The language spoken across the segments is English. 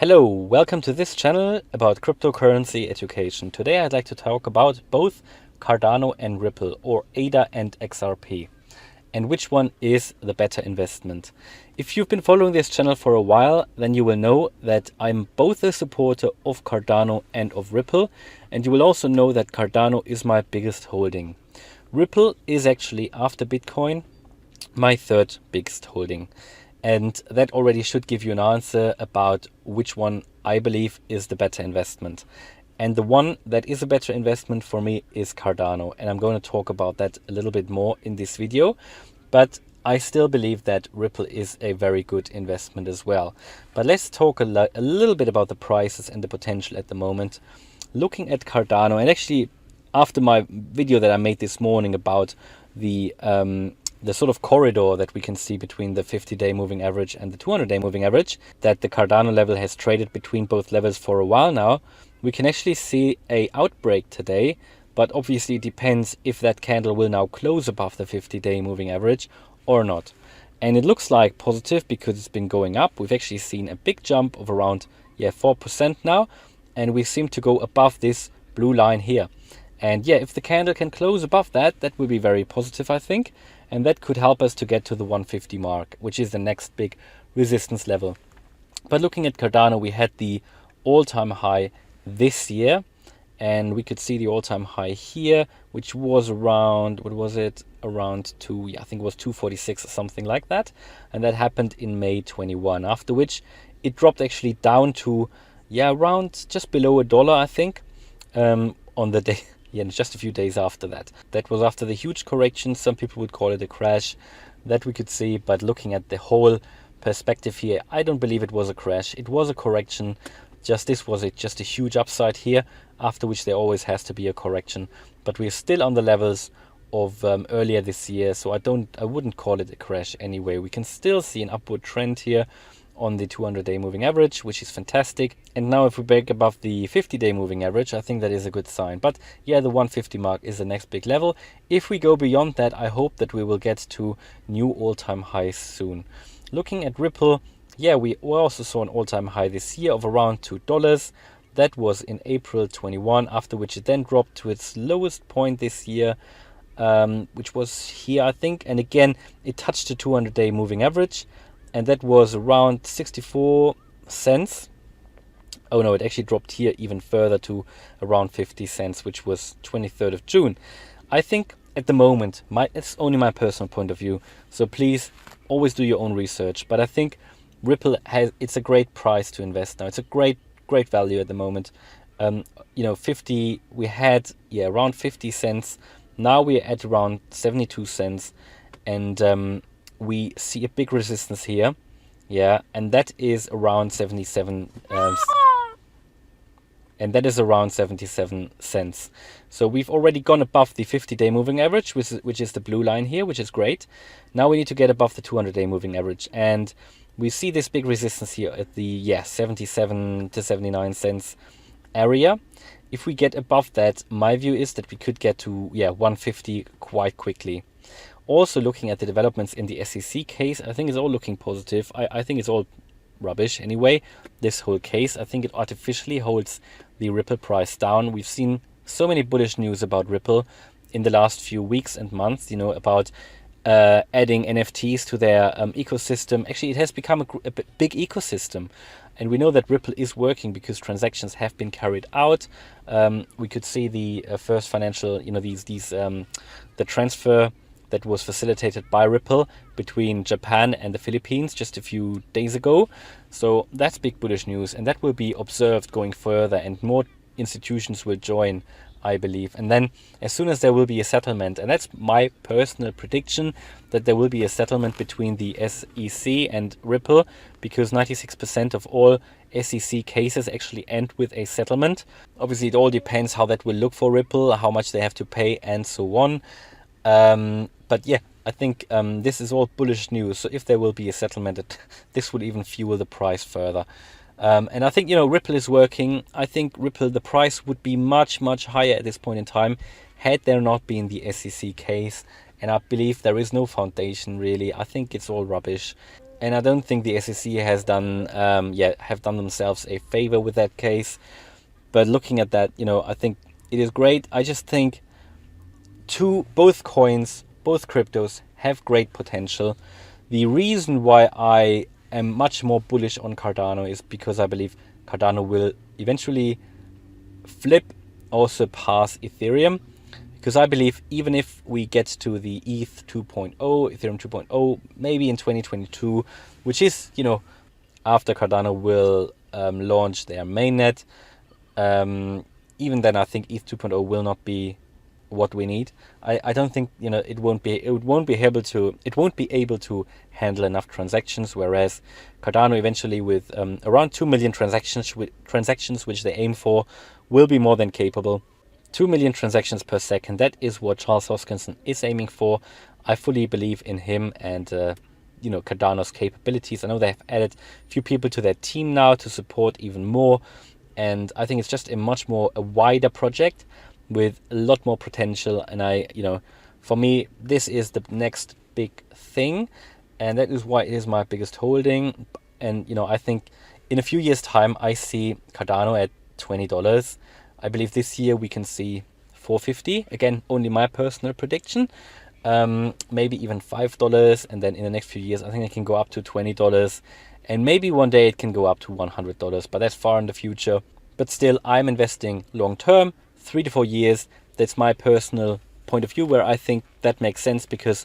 Hello, welcome to this channel about cryptocurrency education. Today I'd like to talk about both Cardano and Ripple, or ADA and XRP, and which one is the better investment. If you've been following this channel for a while, then you will know that I'm both a supporter of Cardano and of Ripple, and you will also know that Cardano is my biggest holding. Ripple is actually, after Bitcoin, my third biggest holding. And that already should give you an answer about which one I believe is the better investment. And the one that is a better investment for me is Cardano. And I'm going to talk about that a little bit more in this video. But I still believe that Ripple is a very good investment as well. But let's talk a little bit about the prices and the potential at the moment. Looking at Cardano, and actually after my video that I made this morning about the sort of corridor that we can see between the 50-day moving average and the 200-day moving average, that the Cardano level has traded between both levels for a while now, we can actually see a outbreak today, but obviously it depends if that candle will now close above the 50-day moving average or not. And it looks like positive because it's been going up. We've actually seen a big jump of around 4% now, and we seem to go above this blue line here. And if the candle can close above that, that will be very positive, I think. And that could help us to get to the 150 mark, which is the next big resistance level. But looking at Cardano, we had the all-time high this year. And we could see the all-time high here, which was around, what was it? Around I think it was 246 or something like that. And that happened in May 21, after which it dropped actually down to, around just below $1, I think, on the day. Just a few days after that. That was after the huge correction. Some people would call it a crash that we could see. But looking at the whole perspective here, I don't believe it was a crash. It was a correction. Just a huge upside here, after which there always has to be a correction. But we're still on the levels of earlier this year. So I wouldn't call it a crash anyway. We can still see an upward trend here on the 200-day moving average, which is fantastic. And now if we break above the 50-day moving average, I think that is a good sign. But the 150 mark is the next big level. If we go beyond that, I hope that we will get to new all-time highs soon. Looking at Ripple, we also saw an all-time high this year of around $2. That was in April 21, after which it then dropped to its lowest point this year, which was here, I think. And again, it touched the 200-day moving average, and that was around 64 cents. Oh no, it actually dropped here even further to around 50 cents, which was 23rd of June. I think at the moment, it's only my personal point of view, so please always do your own research. But I think Ripple it's a great price to invest now. It's a great value at the moment. 50, we had around 50 cents. Now we're at around 72 cents, and we see a big resistance here, and that is around 77 and that is around 77 cents. So we've already gone above the 50-day moving average, which is the blue line here, which is great. Now we need to get above the 200-day moving average, and we see this big resistance here at the 77 to 79 cents area. If we get above that, my view is that we could get to 150 quite quickly. Also, looking at the developments in the SEC case, I think it's all looking positive. I think it's all rubbish anyway, this whole case. I think it artificially holds the Ripple price down. We've seen so many bullish news about Ripple in the last few weeks and months, about adding NFTs to their ecosystem. Actually, it has become a big ecosystem. And we know that Ripple is working because transactions have been carried out. We could see the first financial, the transfer that was facilitated by Ripple between Japan and the Philippines just a few days ago. So that's big bullish news, and that will be observed going further, and more institutions will join, I believe. And then as soon as there will be a settlement, and that's my personal prediction, that there will be a settlement between the SEC and Ripple, because 96% of all SEC cases actually end with a settlement. Obviously, it all depends how that will look for Ripple, how much they have to pay, and so on. But I think this is all bullish news. So if there will be a settlement, this would even fuel the price further. And I think, Ripple is working. I think Ripple, the price would be much, much higher at this point in time had there not been the SEC case. And I believe there is no foundation, really. I think it's all rubbish. and I don't think the SEC has done have done themselves a favor with that case. But looking at that, I think it is great. I just think both coins, both cryptos have great potential. The reason why I am much more bullish on Cardano is because I believe Cardano will eventually flip or surpass Ethereum. Because I believe even if we get to the ETH 2.0, Ethereum 2.0, maybe in 2022, which is, after Cardano will launch their mainnet, even then I think ETH 2.0 will not be what we need. I don't think it won't be able to handle enough transactions, whereas Cardano eventually with around 2 million transactions which they aim for will be more than capable. 2 million transactions per second, that is what Charles Hoskinson is aiming for. I fully believe in him and Cardano's capabilities. I know they have added a few people to their team now to support even more, and I think it's just a wider project with a lot more potential. And for me, this is the next big thing, and that is why it is my biggest holding. And I think in a few years time I see Cardano at $20. I believe this year we can see $4.50. Again, only my personal prediction. Maybe even $5, and then in the next few years I think it can go up to $20, and maybe one day it can go up to $100, but that's far in the future. But still, I'm investing long term, 3 to 4 years. That's my personal point of view, where I think that makes sense, because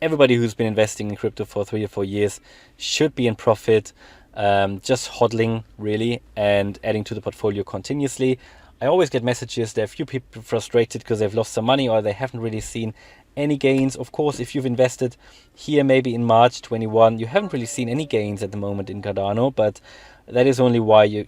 everybody who's been investing in crypto for 3 to 4 years should be in profit, just hodling really and adding to the portfolio continuously. I always get messages, there are a few people frustrated because they've lost some money or they haven't really seen any gains. Of course, if you've invested here maybe in March 21, you haven't really seen any gains at the moment in Cardano, but that is only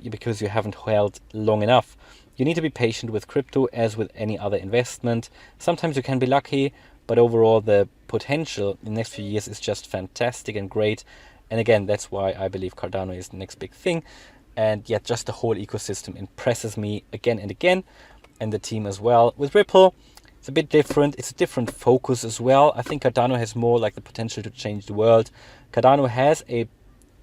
because you haven't held long enough. You need to be patient with crypto as with any other investment. Sometimes you can be lucky, but overall the potential in the next few years is just fantastic and great. And again, that's why I believe Cardano is the next big thing. And yet just the whole ecosystem impresses me again and again, and the team as well. With Ripple, it's a bit different. It's a different focus as well. I think Cardano has more like the potential to change the world. Cardano has a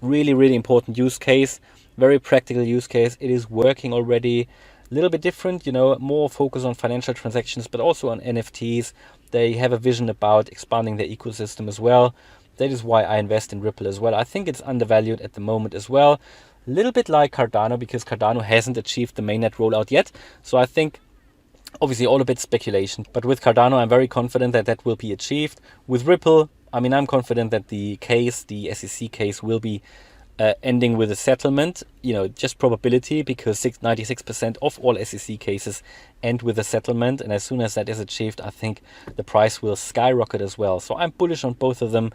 really, really important use case, very practical use case. It is working already. A little bit different, more focus on financial transactions, but also on NFTs. They have a vision about expanding their ecosystem as well. That is why I invest in Ripple as well. I think it's undervalued at the moment as well. A little bit like Cardano, because Cardano hasn't achieved the mainnet rollout yet. So I think, obviously all a bit speculation, but with Cardano I'm very confident that that will be achieved. With Ripple, I'm confident that the SEC case will be ending with a settlement, just probability, because 96% of all SEC cases end with a settlement, and as soon as that is achieved, I think the price will skyrocket as well. So I'm bullish on both of them.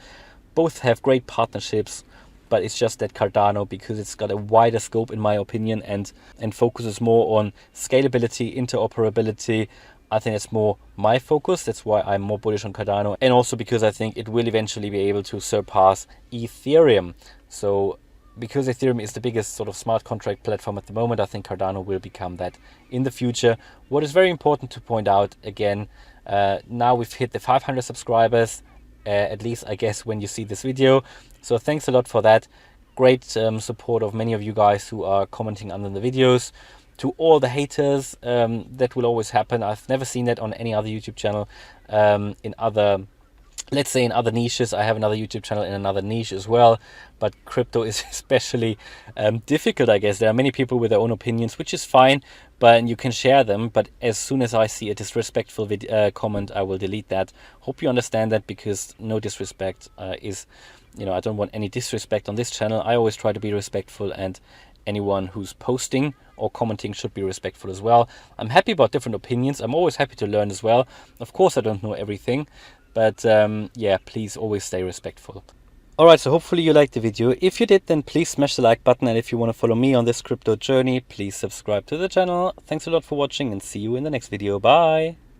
Both have great partnerships, but it's just that Cardano, because it's got a wider scope in my opinion, and focuses more on scalability, interoperability, I think it's more my focus. That's why I'm more bullish on Cardano, and also because I think it will eventually be able to surpass Ethereum. So because Ethereum is the biggest sort of smart contract platform at the moment, I think Cardano will become that in the future. What is very important to point out again, now we've hit the 500 subscribers, at least I guess when you see this video. So thanks a lot for that. Great support of many of you guys who are commenting under the videos. To all the haters, that will always happen. I've never seen that on any other YouTube channel. In other niches, I have another YouTube channel in another niche as well, but crypto is especially difficult, I guess. There are many people with their own opinions, which is fine, but you can share them. But as soon as I see a disrespectful comment, I will delete that. Hope you understand that, because no disrespect is, I don't want any disrespect on this channel. I always try to be respectful, and anyone who's posting or commenting should be respectful as well. I'm happy about different opinions. I'm always happy to learn as well. Of course, I don't know everything, but yeah, please always stay respectful. Alright, so hopefully you liked the video. If you did, then please smash the like button, and if you want to follow me on this crypto journey, please subscribe to the channel. Thanks a lot for watching, and see you in the next video. Bye!